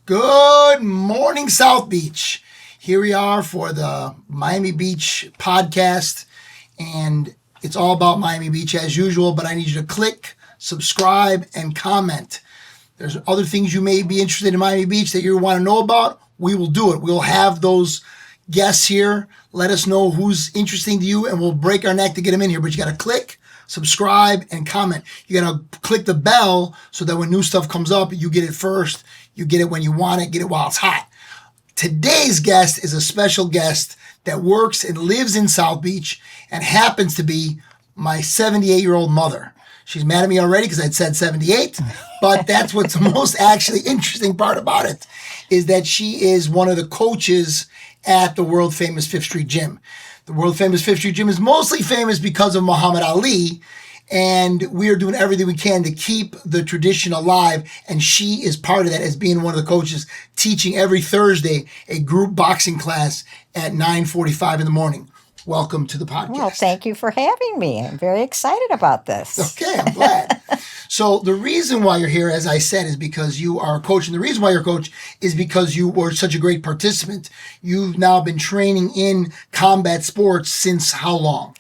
Good morning, South Beach. Here we are for the Miami Beach podcast, and it's all about Miami Beach as usual, but I need you to click, subscribe, and comment. There's other things you may be interested in Miami Beach that you want to know about. We will do it. We'll have those guests here. Let us know who's interesting to you, and we'll break our neck to get them in here. But you got to click, subscribe, and comment. You got to click the bell so that when new stuff comes up, you get it first. You get it when you want it, get it while it's hot. Today's guest is a special guest that works and lives in South Beach and happens to be my 78-year-old mother. She's mad at me already because I'd said 78, but that's what's the most actually interesting part about it, is that she is one of the coaches at the world famous Fifth Street Gym. The world famous Fifth Street Gym is mostly famous because of Muhammad Ali, and we are doing everything we can to keep the tradition alive, and she is part of that as being one of the coaches, teaching every Thursday a group boxing class at 9:45 in the morning. Welcome to the podcast. Well, thank you for having me. I'm very excited about this. Okay, I'm glad. So the reason why you're here, as I said, is because you are a coach. And the reason why you're a coach is because you were such a great participant. You've now been training in combat sports since how long?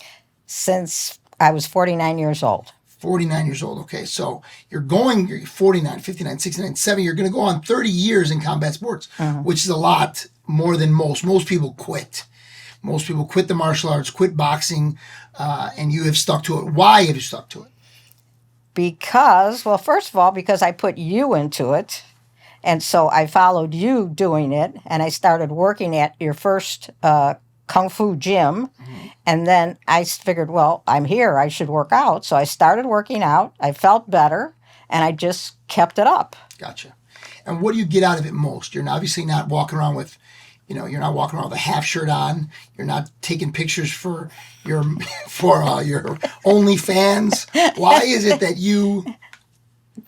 Since I was 49 years old. 49 years old. Okay, so you're 49, 59, 69, 70. You're going to go on 30 years in combat sports, which is a lot more than most. Most people quit. Most people quit the martial arts, quit boxing, and you have stuck to it. Why have you stuck to it? Because, well, first of all, because I put you into it. And so I followed you doing it, and I started working at your first Kung Fu gym. And then I figured, well, I'm here, I should work out. So I started working out. I felt better, and I just kept it up. Gotcha. And what do you get out of it most? You're obviously not walking around with, you're not walking around with a half shirt on. You're not taking pictures for your OnlyFans. Why is it that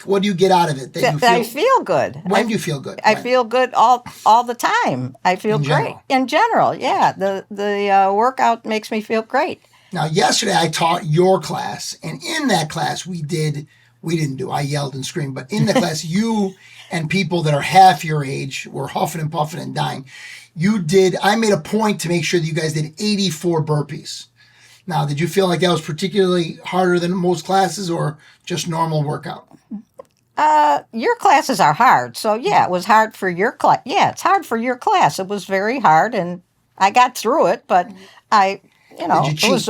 what do you get out of it? I feel good. When do you feel good? I feel good all the time. I feel great. In general, yeah. The workout makes me feel great. Now, yesterday I taught your class, and in that class I yelled and screamed, but in the class, you and people that are half your age were huffing and puffing and dying. I made a point to make sure that you guys did 84 burpees. Now, did you feel like that was particularly harder than most classes or just normal workout? Your classes are hard. So, yeah, it was hard for your class. Yeah, it's hard for your class. It was very hard, and I got through it, but Did you cheat? It was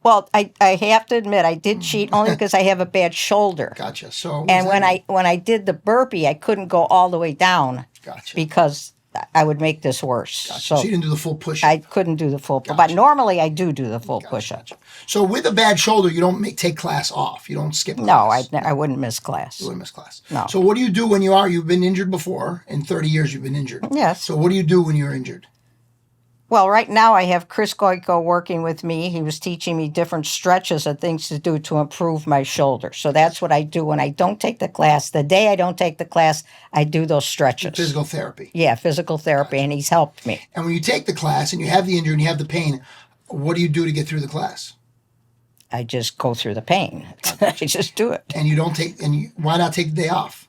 well, I have to admit, I did cheat only because I have a bad shoulder. Gotcha. So, and when I did the burpee, I couldn't go all the way down. Gotcha. Because I would make this worse. Gotcha. So you didn't do the full push-up. I couldn't do the full Gotcha. But normally I do the full push-up. Gotcha. So with a bad shoulder, you don't take class off. You don't skip class. No, I wouldn't miss class. You wouldn't miss class. No. So what do you do when you've been injured before? In 30 years, you've been injured. Yes. So what do you do when you're injured? Well, right now I have Chris Goyko working with me. He was teaching me different stretches and things to do to improve my shoulder. So that's what I do when I don't take the class. The day I don't take the class, I do those stretches. Physical therapy. Yeah, physical therapy, and he's helped me. And when you take the class and you have the injury and you have the pain, what do you do to get through the class? I just go through the pain. I just do it. And why not take the day off?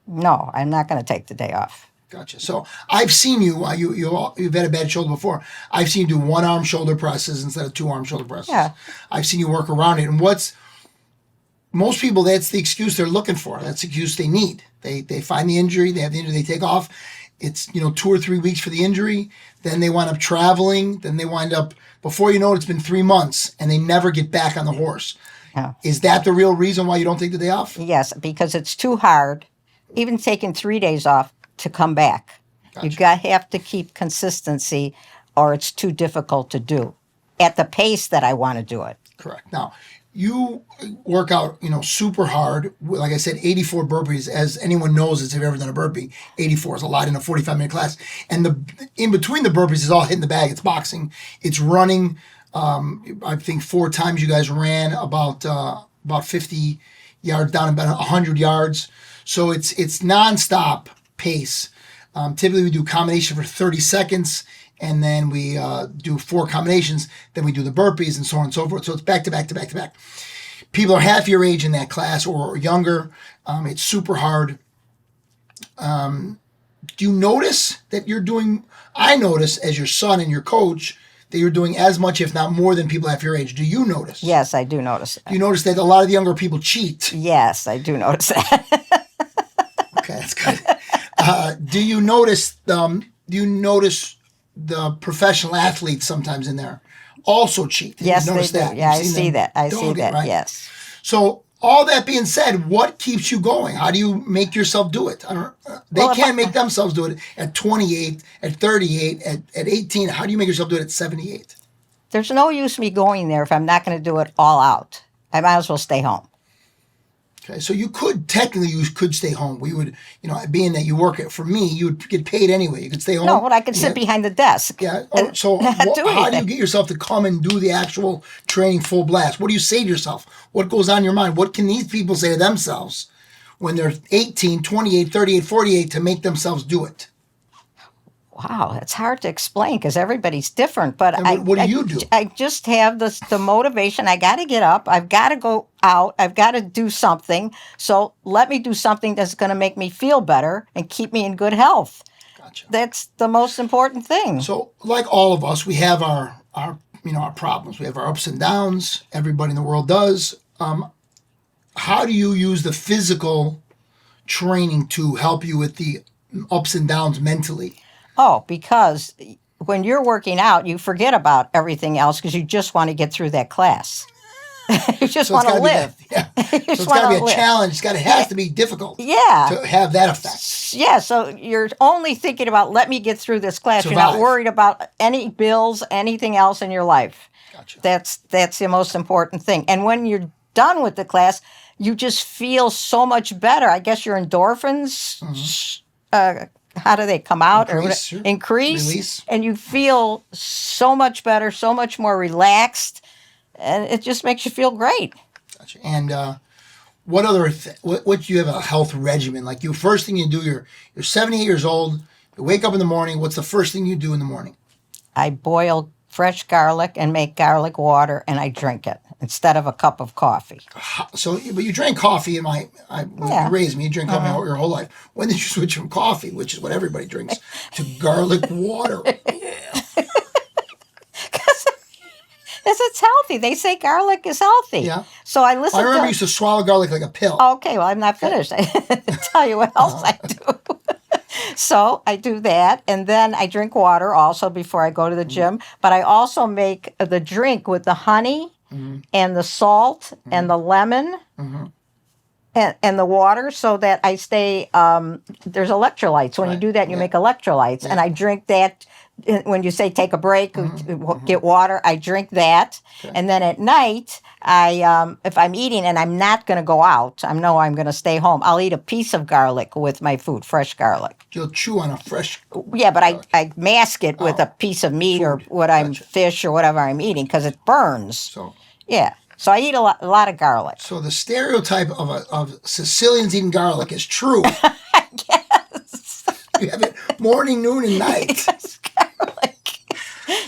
No, I'm not going to take the day off. Gotcha. So I've seen you've had a bad shoulder before. I've seen you do one-arm shoulder presses instead of two-arm shoulder presses. Yeah. I've seen you work around it. And most people, that's the excuse they're looking for. That's the excuse they need. They find the injury, they have the injury, they take off. It's, 2 or 3 weeks for the injury. Then they wind up traveling. Then they wind up, before you know it, it's been 3 months and they never get back on the horse. Yeah. Is that the real reason why you don't take the day off? Yes, because it's too hard, even taking 3 days off, to come back. Gotcha. You have to keep consistency or it's too difficult to do at the pace that I want to do it. Correct. Now, you work out, super hard. Like I said, 84 burpees. As anyone knows, if you've ever done a burpee, 84 is a lot in a 45-minute class. And in between the burpees is all hitting the bag. It's boxing. It's running. I think 4 times you guys ran about 50 yards down, about 100 yards. So it's nonstop pace. Typically, we do combination for 30 seconds, and then we do 4 combinations. Then we do the burpees and so on and so forth. So it's back to back to back to back. People are half your age in that class or younger. It's super hard. Do you notice that you're doing? I notice as your son and your coach that you're doing as much, if not more, than people half your age. Do you notice? Yes, I do notice Do you that. notice that a lot of the younger people cheat? Yes, I do notice that. Okay, that's good. Do you notice? Do you notice the professional athletes sometimes in there also cheat? Yes, you they notice do. that? Yeah, I You've seen see them that. I see dog it, that. right? Yes. So all that being said, what keeps you going? How do you make yourself do it? I don't. They Well, if can't I, make themselves do it at 28, at 38, at 18. How do you make yourself do it at 78? there's no use me going there if I'm not going to do it all out. I might as well stay home. Okay, so you could stay home. We would, being that you work it for me, you would get paid anyway. You could stay home. No, but I could sit behind the desk. Yeah. and So not do how do you anything. get yourself to come and do the actual training full blast? What do you say to yourself? What goes on in your mind? What can these people say to themselves when they're 18, 28, 38, 48 to make themselves do it? Wow, it's hard to explain because everybody's different. But And what do you do? I just have the motivation. I got to get up. I've got to go out. I've got to do something. So let me do something that's going to make me feel better and keep me in good health. Gotcha. That's the most important thing. So, like all of us, we have our problems. We have our ups and downs. Everybody in the world does. How do you use the physical training to help you with the ups and downs mentally? Oh, because when you're working out, you forget about everything else because you just want to get through that class. You just want to live. Yeah. You So just it's got to wanna be a live. challenge. It has to be difficult. Yeah. To have that effect. Yeah, so you're only thinking about let me get through this class. You're not Survive. worried about any bills, anything else in your life. Gotcha. That's the most important thing. And when you're done with the class, you just feel so much better. I guess your endorphins, how do they come out? Increase, sure. Increase. Release. And you feel so much better, so much more relaxed. And it just makes you feel great. Gotcha. And what other? What do you have a health regimen? Like first thing you do, you're 78 years old. You wake up in the morning. What's the first thing you do in the morning? I boil fresh garlic and make garlic water, and I drink it instead of a cup of coffee. So, but you drank coffee when Yeah. you raised me. You drank coffee your whole life. When did you switch from coffee, which is what everybody drinks, to garlic water? Because it's healthy. They say garlic is healthy. Yeah. So I listen I remember to... you used to swallow garlic like a pill. Okay, well, I'm not finished. I tell you what else I do. So I do that, and then I drink water also before I go to the gym. But I also make the drink with the honey and the salt and the lemon and the water so that I stay, there's electrolytes. When you Right. do that, you Yeah. make electrolytes. And I drink that. When you say take a break, get water, I drink that. Okay. And then at night, if I'm eating and I'm not going to go out, I'm going to stay home, I'll eat a piece of garlic with my food, fresh garlic. You'll chew on a fresh. Yeah, but I mask it with a piece of meat or what I'm Gotcha. fish or whatever I'm eating because it burns. So Yeah. So I eat a lot of garlic. So the stereotype of Sicilians eating garlic is true. Yes. You have it morning, noon, and night. Garlic.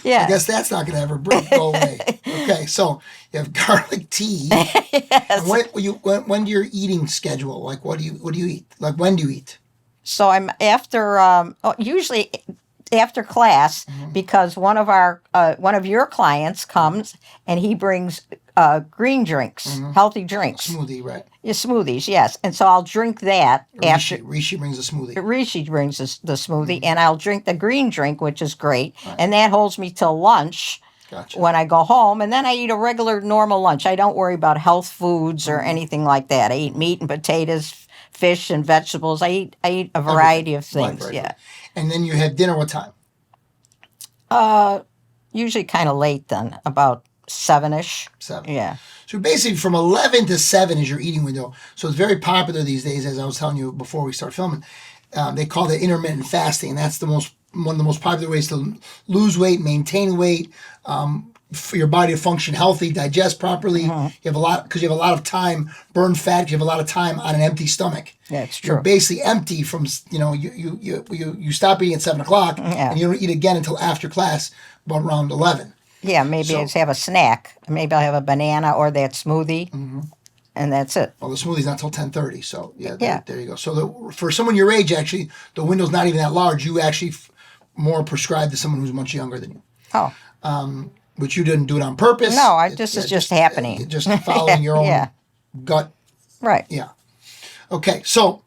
Yeah. I guess that's not going to ever go away. Okay, so you have garlic tea. Yes. And when do your eating schedule? Like, what do you eat? Like, when do you eat? So I'm after usually after class because one of your clients comes and he brings green drinks, healthy drinks, Smoothie, right? yeah, smoothies, yes. And so I'll drink that after. Rishi brings a smoothie. Rishi brings the smoothie, and I'll drink the green drink, which is great, and that holds me till lunch. Gotcha. When I go home, and then I eat a regular normal lunch. I don't worry about health foods or anything like that. I eat meat and potatoes, fish and vegetables. I eat a variety of things. Right. Yeah. And then you have dinner what time? Usually kind of late then, about 7-ish. 7. Yeah. So basically from 11 to 7 is your eating window. So it's very popular these days, as I was telling you before we start filming. They call it intermittent fasting, and that's one of the most popular ways to lose weight, maintain weight, for your body to function healthy, digest properly. You have a lot of time, burn fat. You have a lot of time on an empty stomach. Yeah, it's You're true. basically empty from you stop eating at 7 o'clock, Yeah. and you don't eat again until after class, about around 11. Yeah, maybe So- I just have a snack. Maybe I'll have a banana or that smoothie. and that's it. Well, the smoothie's not till 10:30, so Yeah. there you go. So for someone your age, actually, the window's not even that large. You actually more prescribed to someone who's much younger than you, Oh, which you didn't do it on purpose. no, this is just happening. Just following your own Yeah. gut. Right. Yeah. Okay. So,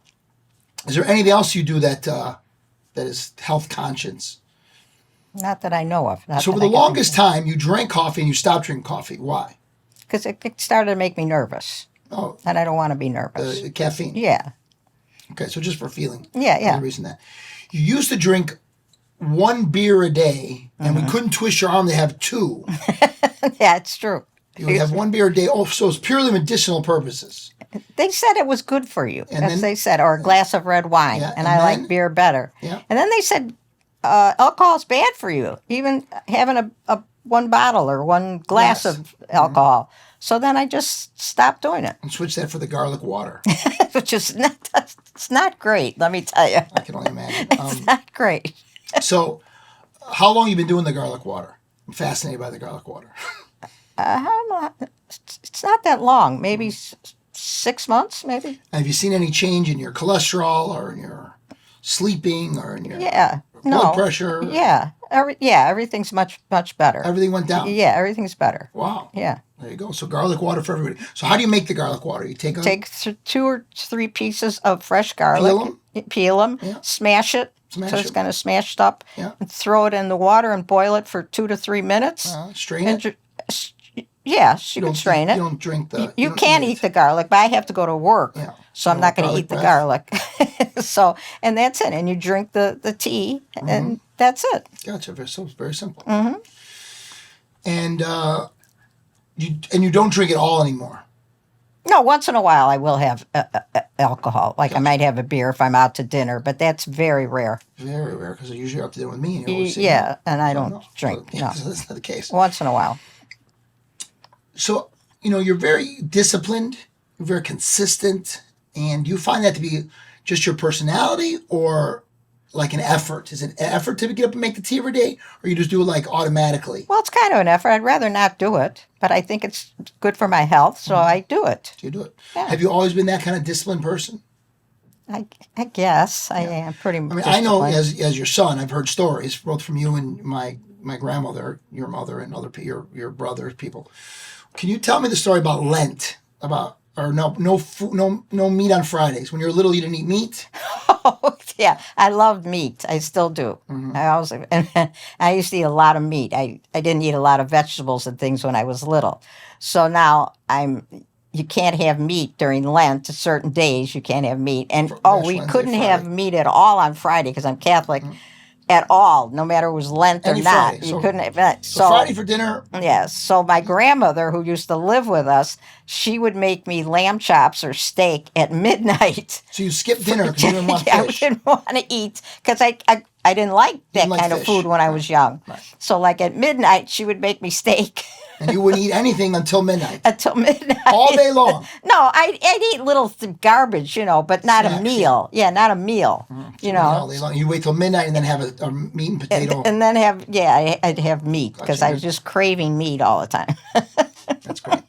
is there anything else you do that is health conscious? Not that I know of. So for the longest time, you drank coffee and you stopped drinking coffee. Why? Because it started to make me nervous, Oh, and I don't want to be nervous. the caffeine. Yeah. Okay, so just for feeling. Yeah. The reason that you used to drink one beer a day, and we couldn't twist your arm to have two. Yeah, it's true. You would have one beer a day. Oh, so it's purely medicinal purposes. They said it was good for you. And That's then- they said, or a glass of red wine. Yeah, and and I then- like beer better. Yeah. And then they said alcohol's bad for you, even having a one bottle or one glass Yes. of alcohol. So then I just stopped doing it, And switch that for the garlic water. which is it's not great, let me tell you. I can only imagine. It's not great. So, how long you been doing the garlic water? I'm fascinated by the garlic water. It's not that long, maybe 6 months, maybe. Have you seen any change in your cholesterol or in your sleeping or in your Yeah. blood pressure? Yeah. Everything's much better. Everything went down. Yeah, everything's better. Wow. Yeah. There you go. So garlic water for everybody. So how do you make the garlic water? You take Two or three pieces of fresh garlic. Peel them. Yeah. Smash it. Smash so it's it. kind of smashed up. Yeah. And throw it in the water and boil it for 2 to 3 minutes. strain And it. Yes, you can strain it. You don't drink the. You don't can eat the garlic, but I have to go to work, Yeah. so I'm You not want going to eat the garlic garlic. So, and that's it. And you drink the tea, and that's it. Gotcha. Very simple. Mm-hmm. And you don't drink it all anymore. No, once in a while I will have alcohol. Like I might have a beer if I'm out to dinner, but that's very rare. Very rare because you're usually up to dinner with me. And you're always saying, Yeah, and I don't no. drink. So, No, so that's not the case. once in a while. So, you're very disciplined, you're very consistent, and you find that to be just your personality or like an effort? Is it an effort to get up and make the tea every day, or you just do it like automatically? Well, it's kind of an effort. I'd rather not do it, but I think it's good for my health, so I do it. Do you do it? Yeah. Have you always been that kind of disciplined person? I guess I am pretty. I mean, I know as your son, I've heard stories both from you and my grandmother, your mother, and your brother, people. Can you tell me the story about Lent? No food, no meat on Fridays. When you were little, you didn't eat meat. Oh, yeah, I loved meat. I still do. I used to eat a lot of meat. I didn't eat a lot of vegetables and things when I was little. So now you can't have meat during Lent. Certain days you can't have meat. And Ash we Wednesday, couldn't have Friday. meat at all on Friday because I'm Catholic. At all, no matter it was Lent or Any not. Friday, You so- couldn't have it. So Friday for dinner. Yes. So my grandmother, who used to live with us, she would make me lamb chops or steak at midnight. So you skipped dinner because you didn't want I fish. didn't want to eat because I didn't like that didn't like kind of fish. food when I was young. Right. So like at midnight, she would make me steak And you wouldn't eat anything until midnight. until midnight. All day long. No, I'd eat little garbage, but not Snacks. a meal. Yeah, not a meal. All day long. You wait till midnight and then have a meat and potato. And then I'd have meat because I was just craving meat all the time. That's great.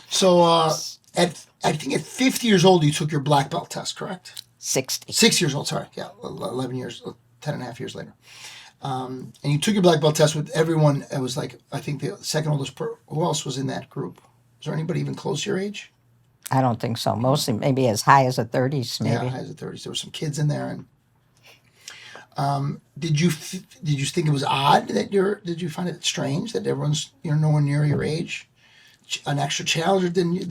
So I think at 50 years old, you took your black belt test, correct? 60. 6 years old, sorry. Yeah, 11 years, 10 and a half years later. And you took your black belt test with everyone. It was like, I think the second oldest, who else was in that group? Was there anybody even close to your age? I don't think so. Mostly maybe as high as the 30s, maybe. Yeah, as the 30s. There were some kids in there. And did you think it was odd did you find it strange that everyone's, nowhere near your age? An extra challenge, or didn't you?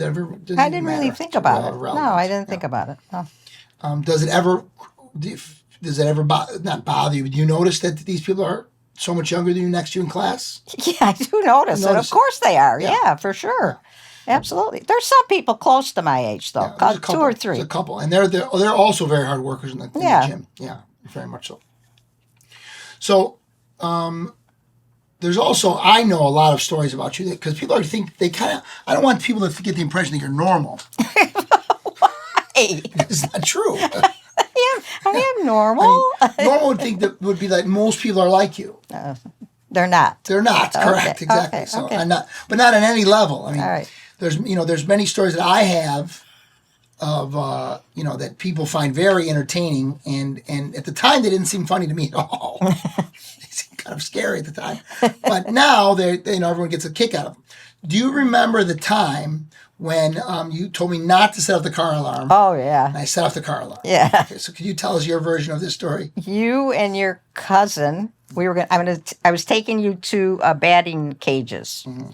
I didn't really think about it. No, I didn't think about it. No. Does it ever not bother you? Do you notice that these people are so much younger than you next to you in class? Yeah, I do notice it. Notice Of course they are. Yeah. Yeah, for sure. Absolutely. There's some people close to my age, though. There's a Two or three. There's a couple, and they're also very hard workers in the Yeah. gym. Yeah, very much so. So, there's also, I know a lot of stories about you because people I don't want people to get the impression that you're normal. Hey, It's not true. I am normal. Normal would be like most people are like you. They're not. They're not, correct, Okay, exactly. okay, So okay. I'm not, but not on any level. I mean, All right. there's many stories that I have of that people find very entertaining, and at the time they didn't seem funny to me at all. They seemed kind of scary at the time, but now everyone gets a kick out of them. Do you remember the time when you told me not to set off the car alarm? Oh, yeah. And I set off the car alarm. Yeah. Okay, so could you tell us your version of this story? You and your cousin, I was taking you to batting cages. Mm-hmm.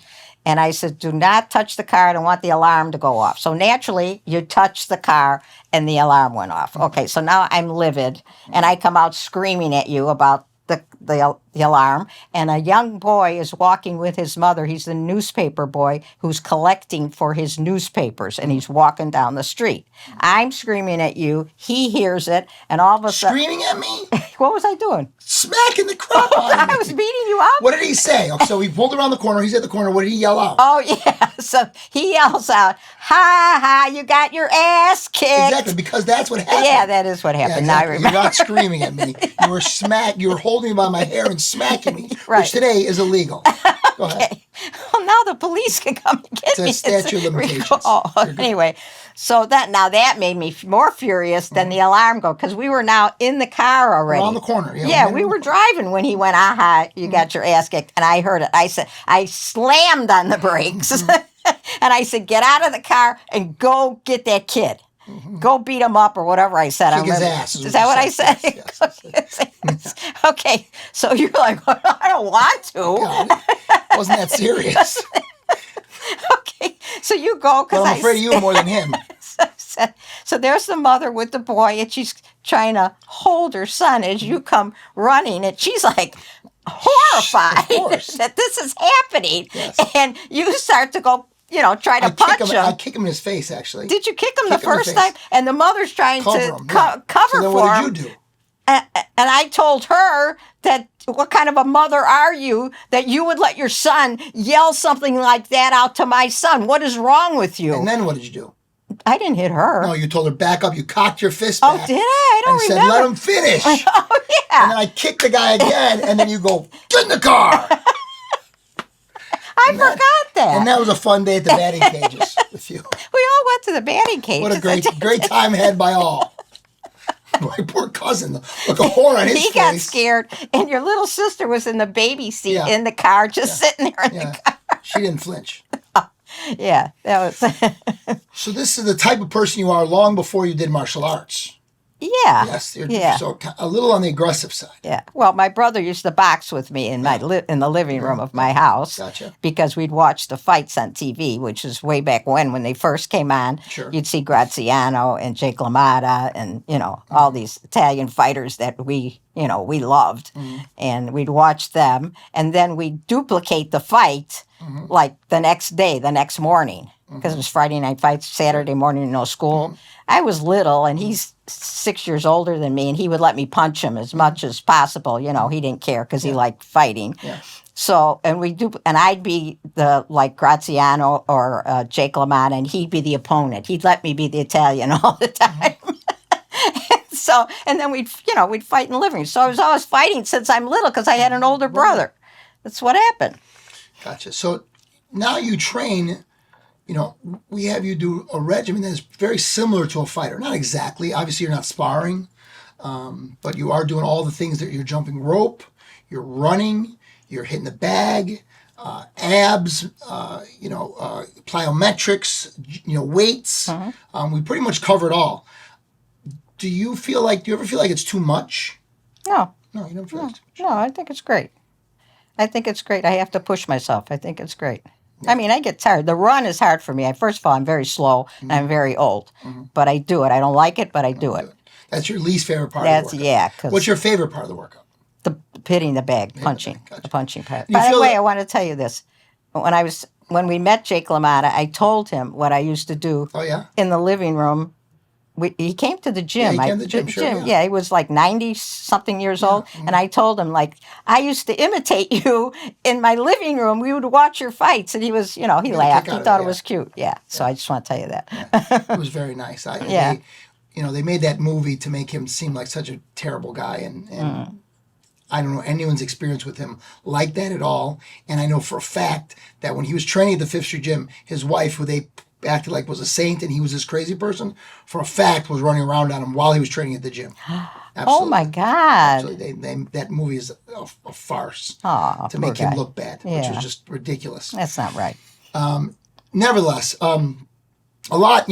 And I said, do not touch the car. I don't want the alarm to go off. So naturally, you touched the car and the alarm went off. Mm-hmm. Okay, so now I'm livid. And I come out screaming at you about the alarm, and a young boy is walking with his mother. He's the newspaper boy who's collecting for his newspapers, and he's walking down the street. I'm screaming at you. He hears it, and all of a sudden... Screaming at me? What was I doing? Smacking the crap out of me. I was beating you up. What did he say? Okay, so he pulled around the corner. He's at the corner. What did he yell out? Oh, yeah. So he yells out, ha, ha, you got your ass kicked. Exactly, because that's what happened. Yeah, that is what happened. Yeah, exactly. Now I remember. You're not screaming at me. You were holding me by my hair and smacking me, right. Which today is illegal. Go ahead. Okay. Well, now the police can come and get me. It's a statute of limitations. Anyway, so that made me more furious than the alarm go, because we were now in the car already. Around the corner. Yeah, we were driving when he went, aha, you got your ass kicked. And I heard it. I slammed on the brakes. And I said, get out of the car and go get that kid. Mm-hmm. Go beat him up or whatever I said. Kick his ass. Is that what I said? Yes. Okay, so you're like, well, I don't want to. God, it wasn't that serious. Okay, so you go. Well, I'm afraid of you more than him. So there's the mother with the boy, and she's trying to hold her son as you come running, and she's like horrified that this is happening. Yes. And you start to go, try to punch him. I kick him in his face, actually. Did you kick him the first time? And the mother's trying to cover so then for what him. Did you do? And I told her that, what kind of a mother are you that you would let your son yell something like that out to my son? What is wrong with you? And then what did you do? I didn't hit her. No, you told her back up. You cocked your fist back. Oh, did I? I don't remember. And said, let him finish. Oh, yeah. And then I kicked the guy again, and then you go, get in the car. I forgot that. And that was a fun day at the batting cages with you. We all went to the batting cages. What a great time had by all. My poor cousin, like a whore on his face. He got scared, and your little sister was in the baby seat in the car, just sitting there in the car. She didn't flinch. Yeah, that was... So this is the type of person you are long before you did martial arts. Yeah. Yes. So a little on the aggressive side. Yeah. Well, my brother used to box with me in in the living room of my house. Gotcha. Because we'd watch the fights on TV, which is way back when they first came on. Sure. You'd see Graziano and Jake LaMotta and, all these Italian fighters that we loved. Mm-hmm. And we'd watch them. And then we'd duplicate the fight like the next day, the next morning. Because it was Friday night fights, Saturday morning, no school. I was little, and he's 6 years older than me, and he would let me punch him as much as possible. He didn't care because he liked fighting. Yeah. So, and I'd be Graziano or Jake LaMotta, and he'd be the opponent. He'd let me be the Italian all the time. So, and then we'd fight in the living room. So I was always fighting since I'm little because I had an older brother. That's what happened. Gotcha. So now you train. We have you do a regimen that is very similar to a fighter. Not exactly. Obviously, you're not sparring, but you are doing all the things that you're jumping rope, you're running, you're hitting the bag, abs, plyometrics, weights. We pretty much cover it all. Do you ever feel like it's too much? No. No, you don't feel like it's too much. No, I think it's great. I have to push myself. I think it's great. Yeah. I mean, I get tired. The run is hard for me. First of all, I'm very slow and I'm very old. But I do it. I don't like it, but I do it. That's your least favorite part of the workout? Yeah. What's your favorite part of the workout? The hitting the bag, punching. Gotcha. The punching part. By the way, I want to tell you this. When we met Jake LaMotta, I told him what I used to do in the living room. He came to the gym. Yeah, he came to the gym, sure. Yeah, he was like 90-something years old. And I told him, I used to imitate you in my living room. We would watch your fights. And he was, he laughed. He thought it was cute. Yeah. So I just want to tell you that. Yeah. It was very nice. They made that movie to make him seem like such a terrible guy. And I don't know anyone's experience with him like that at all. And I know for a fact that when he was training at the Fifth Street Gym, his wife, who they acted like was a saint and he was this crazy person, for a fact was running around on him while he was training at the gym. Oh my God. Absolutely. That movie is a farce Aw, to poor make him guy. look bad, which Yeah. is just ridiculous. That's not right. Nevertheless, a lot,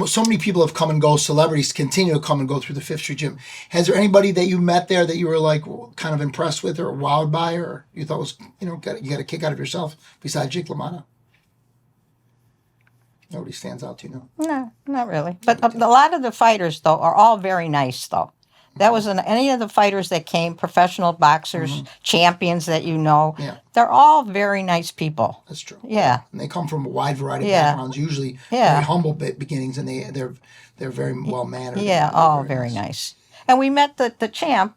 so many people have come and go. Celebrities continue to come and go through the Fifth Street Gym. Has there anybody that you met there that you were like kind of impressed with or wowed by, or you thought was, you got a kick out of yourself besides Jake LaMotta? Nobody stands out to you, no? No, not really. But a lot of the fighters, though, are all very nice, though. That was any of the fighters that came, professional boxers, champions that you know. Yeah. They're all very nice people. That's true. Yeah. And they come from a wide variety of Yeah. backgrounds, usually Yeah. very humble beginnings, and they're very well mannered. Yeah, all very nice. And we met the champ.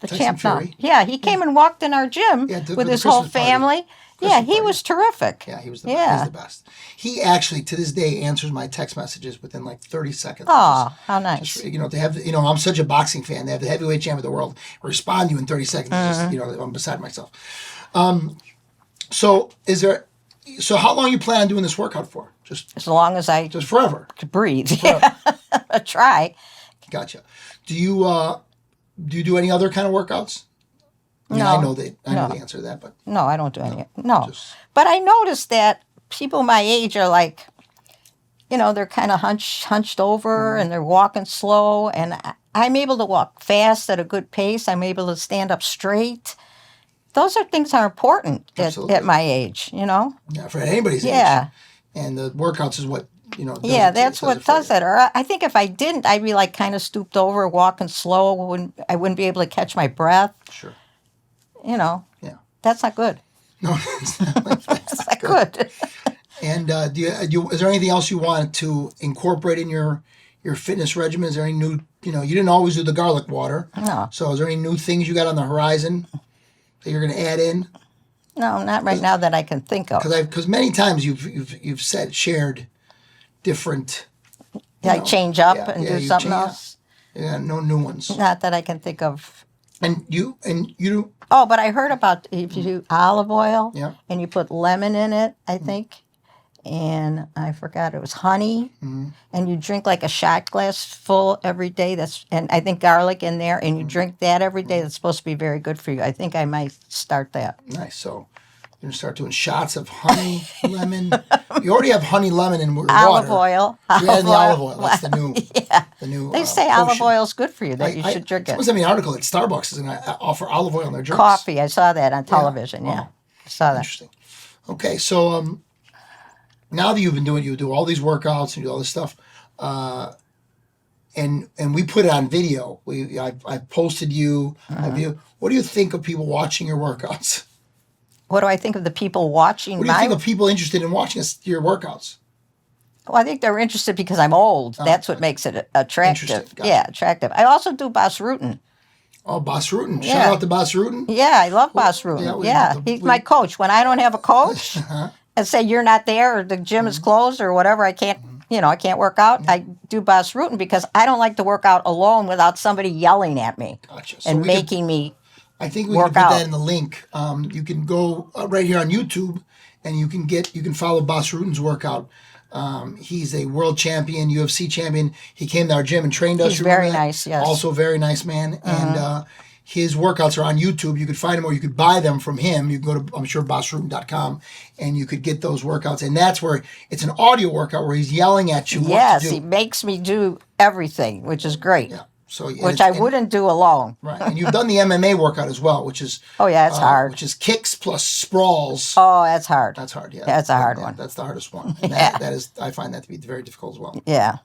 The Tyson champ. Fury? Yeah, he came and walked in our gym Yeah, for with the his whole Christmas party. family. Yeah, Christmas he party. was terrific. Yeah, he was Yeah. he's the best. He actually, to this day, answers my text messages within like 30 seconds. Oh, how nice. Just, to have, I'm such a boxing fan. They have the heavyweight champ of the world respond to you in 30 seconds. Just, I'm beside myself. So how long you plan on doing this workout for? As long as I Just forever. could breathe. Yeah. Try. Gotcha. Do you do any other kind of workouts? I mean, No. I know the No. answer to that, but No, I don't do any. No. just- But I noticed that people my age are like, they're kind of hunched over Mm-hmm. and they're walking slow. And I'm able to walk fast at a good pace. I'm able to stand up straight. Those are things that are important Absolutely. at my age, yeah, for anybody's Yeah. age. And the workouts is what does Yeah, it- that's what for does you. it. Or I think if I didn't, I'd be like kind of stooped over, walking slow. I wouldn't be able to catch my breath. Sure. Yeah. That's not good. No, it's not like that. That's not good. And is there anything else you want to incorporate in your fitness regimen? Is there any new, you didn't always do the garlic water. No. So is there any new things you got on the horizon that you're going to add in? No, not right now that I can think of. Because many times you've shared different. I change up and yeah, do you something change up. else. Yeah, no new ones. Not that I can think of. And you Oh, but I heard about if you do olive oil Yeah. and you put lemon in it, I think, and I forgot it was honey, and you drink like a shot glass full every day. And I think garlic in there, and you drink that every day. That's supposed to be very good for you. I think I might start that. nice. So you're gonna start doing shots of honey, lemon. You already have honey, lemon, and water. Olive oil. So you add the olive oil. That's the new. Yeah. The new. They say olive potion. oil is good for you, that you should drink Someone it. sent me an article that Starbucks is going to offer olive oil in their drinks. Coffee, I saw that on television. Yeah, Wow. I saw that. Interesting. Okay, so now that you do all these workouts and you do all this stuff, and we put it on video. I posted you. What do you think of people watching your workouts? What do I think of the people watching What do you my? think of people interested in watching your workouts? Well, I think they're interested because I'm old. That's what makes it attractive. Interesting. Gotcha. Yeah, attractive. I also do Bas Rutten. Oh, Bas Rutten. Shout Yeah. out to Bas Rutten. Yeah, I love Bas yeah, Rutten. we- Yeah, we- he's my coach. When I don't have a coach and say you're not there or the gym Mm-hmm. is closed or whatever, I can't. I can't work out. I do Bas Rutten because I don't like to work out alone without somebody yelling at me Gotcha. So and we could- making me. I think we work can put out. that in the link. You can go right here on YouTube, and you can follow Bas Rutten's workout. He's a world champion, UFC champion. He came to our gym and trained us. He's Remember very that? nice, yes. Also a very nice man. And his workouts are on YouTube. You could find them or you could buy them from him. You can go to, I'm sure, BasRutten.com, and you could get those workouts. And that's where it's an audio workout where he's yelling at you Yes, what to he do. makes me do everything, which is great. Yeah. So, Which I wouldn't do alone. Right. And you've done the MMA workout as well, which is Oh yeah, it's hard. which is kicks plus sprawls. Oh, that's hard. That's hard, yeah. That's a hard one. That's the hardest one. And Yeah. that is, I find that to be very difficult as well. Yeah.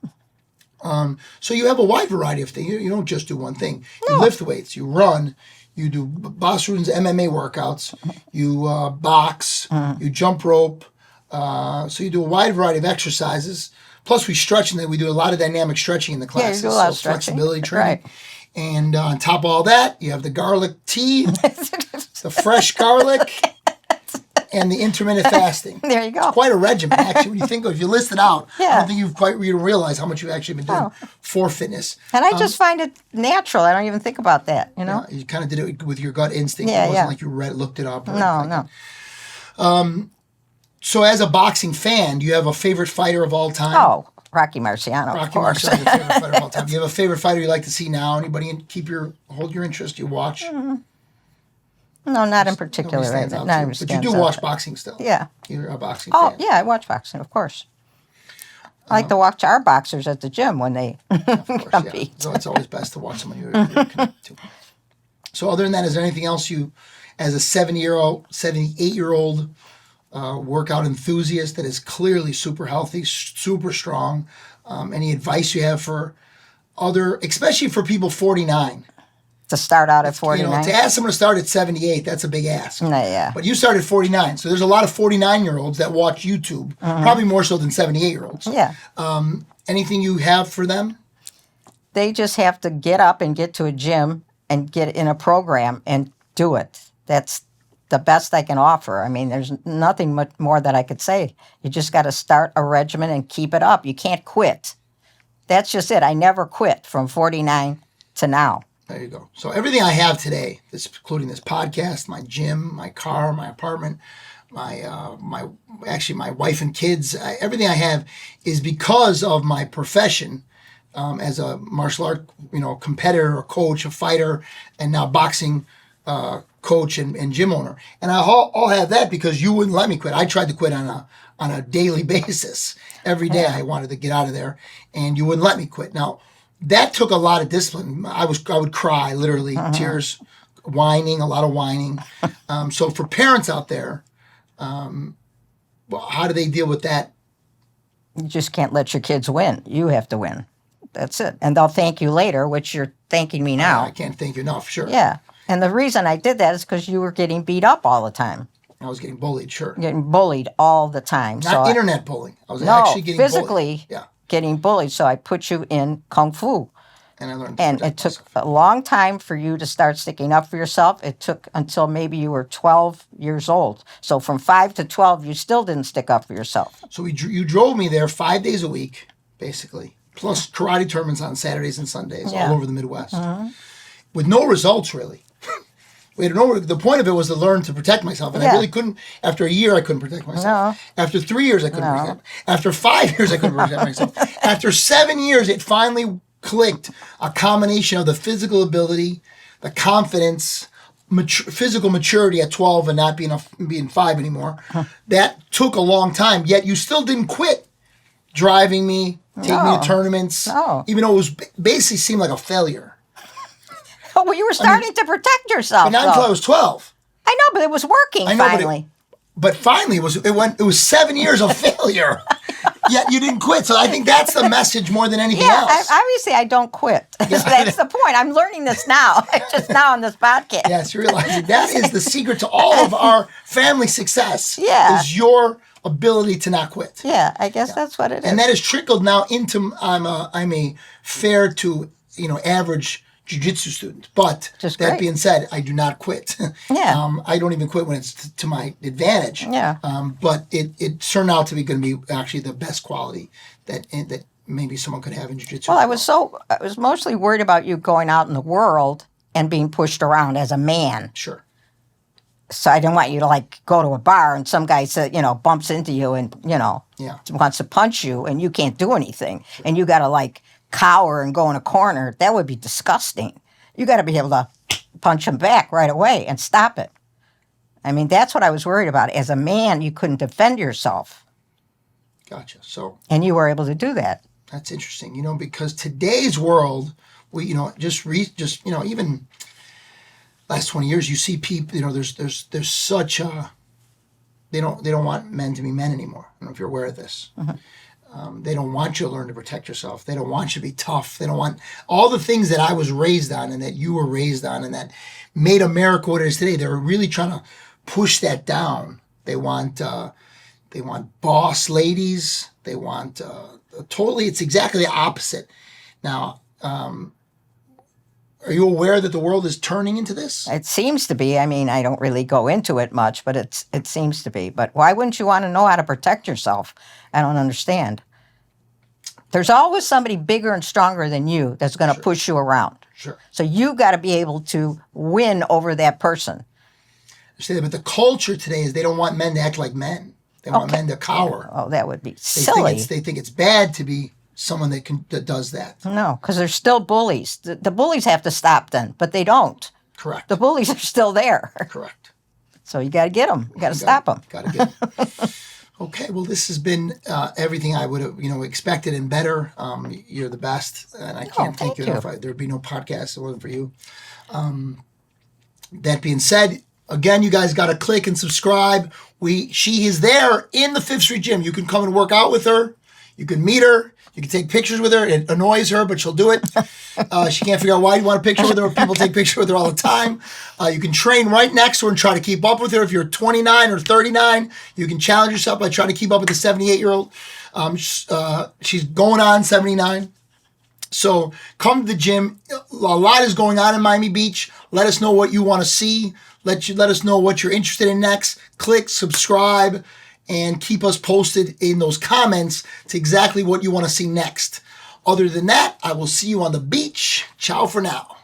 So you have a wide variety of things. You don't just do one thing. You lift weights, you run, you do Bas Rutten's MMA workouts, you box, you jump rope. So you do a wide variety of exercises. Plus we stretch, and then we do a lot of dynamic stretching in the Yeah, classes. you do a lot of so stretching. flexibility training. Right. And on top of all that, you have the garlic tea, the fresh garlic, and the intermittent fasting. There you go. It's quite a regimen, actually. When you think of, if you list it out, I Yeah. don't think you don't realize how much you've actually been doing for fitness. And I just find it natural. I don't even think about that, you know? You kind of did it with your gut instinct. Yeah, It wasn't yeah. like you looked it up. Or No, anything. no. So as a boxing fan, do you have a favorite fighter of all time? Oh, Rocky Marciano, of Rocky course. Marciano's your favorite fighter of all time. Do you have a favorite fighter you like to see now? Anybody hold your interest? You watch? No, not in particular. Nobody stands Right? out Not to you. even But you stands do out. watch boxing still. Yeah. You're a boxing Oh, fan. yeah, I watch boxing, of course. I like to watch our boxers at the gym when they Of course, compete. yeah. So it's always best to watch someone you're connected to. So other than that, is there anything else you, as a 78-year-old workout enthusiast that is clearly super healthy, super strong, any advice you have for especially for people 49? To start out at 49. To ask someone to start at 78, that's a big ask. Yeah. But you started at 49, so there's a lot of 49-year-olds that watch YouTube, probably more so than 78-year-olds. Yeah. Anything you have for them? They just have to get up and get to a gym and get in a program and do it. That's the best I can offer. I mean, there's nothing much more that I could say. You just got to start a regimen and keep it up. You can't quit. That's just it. I never quit from 49 to now. There you go. So everything I have today, including this podcast, my gym, my car, my apartment, my wife and kids, everything I have is because of my profession as a martial art, competitor, a coach, a fighter, and now boxing coach and gym owner. And I all have that because you wouldn't let me quit. I tried to quit on a daily basis. Every day I wanted to get out of there, and you wouldn't let me quit. Now, that took a lot of discipline. I would cry, literally, tears, whining, a lot of whining. So for parents out there, how do they deal with that? You just can't let your kids win. You have to win. That's it. And they'll thank you later, which you're thanking me now. I can't thank you enough, sure. Yeah. And the reason I did that is because you were getting beat up all the time. I was getting bullied, sure. Getting bullied all the time. Not internet bullying. I was No, actually getting physically bullied. Yeah. getting bullied. So I put you in Kung Fu. And I learned to And protect it took myself. a long time for you to start sticking up for yourself. It took until maybe you were 12 years old. So from 5 to 12, you still didn't stick up for yourself. So you drove me there 5 days a week, basically, plus karate tournaments on Saturdays and Sundays Yeah. all over the Midwest, with no results really. The point of it was to learn to protect myself, and I Yeah. really couldn't. After a year, I couldn't protect myself. No. After 3 years, I couldn't protect. After 5 years, I couldn't protect myself. After 7 years, it finally clicked. A combination of the physical ability, the confidence, physical maturity at 12, and not being 5 anymore. That took a long time. Yet you still didn't quit driving me, taking me No. to tournaments, No. even though it was basically seemed like a failure. Oh, well, you were starting to protect yourself. But not though. until I was 12. I know, but it was working I know, finally. But finally, it was 7 years of failure. Yet you didn't quit. So I think that's the message more than anything Yeah, else. obviously I don't quit. That's the point. I'm learning this now, just now on this podcast. Yes, you're realizing that is the secret to all of our family success. Yeah. Is your ability to not quit. Yeah, I guess that's what it is. And that has trickled now into I'm a fair to average jiu-jitsu student. But Just that great. being said, I do not quit. Yeah. I don't even quit when it's to my advantage. Yeah. But it turned out to be going to be actually the best quality that maybe someone could have in jiu-jitsu. Well, I was mostly worried about you going out in the world and being pushed around as a man. Sure. So I didn't want you to go to a bar and some guy said, bumps into you and, Yeah. wants to punch you and you can't do anything. And you got to cower and go in a corner. That would be disgusting. You got to be able to punch him back right away and stop it. I mean, that's what I was worried about. As a man, you couldn't defend yourself. Gotcha. So And you were able to do that. that's interesting, because today's world, we, even last 20 years, you see people, there's such a, they don't want men to be men anymore. I don't know if you're aware of this. They don't want you to learn to protect yourself. They don't want you to be tough. They don't want all the things that I was raised on and that you were raised on and that made America what it is today. They're really trying to push that down. They want boss ladies. They want, totally, it's exactly the opposite. Now, Are you aware that the world is turning into this? It seems to be. I mean, I don't really go into it much, but it seems to be. But why wouldn't you want to know how to protect yourself? I don't understand. There's always somebody bigger and stronger than you that's going to push you around. Sure. So you got to be able to win over that person. I say that, but the culture today is they don't want men to act like men. They want men to cower. Oh, that would be silly. They think it's bad to be someone that does that. No, because there's still bullies. The bullies have to stop then, but they don't. Correct. The bullies are still there. Correct. So you got to get them. You got to stop them. Got to get them. Okay, well, this has been everything I would have, expected and better. You're the best, and I can't thank you enough. There'd be no podcast if it wasn't for you. That being said, again, you guys got to click and subscribe. She is there in the Fifth Street Gym. You can come and work out with her. You can meet her. You can take pictures with her. It annoys her, but she'll do it. She can't figure out why you want a picture with her. People take pictures with her all the time. You can train right next to her and try to keep up with her. If you're 29 or 39, you can challenge yourself by trying to keep up with the 78-year-old. She's going on 79. So come to the gym. A lot is going on in Miami Beach. Let us know what you want to see. Let us know what you're interested in next. Click, subscribe, and keep us posted in those comments to exactly what you want to see next. Other than that, I will see you on the beach. Ciao for now.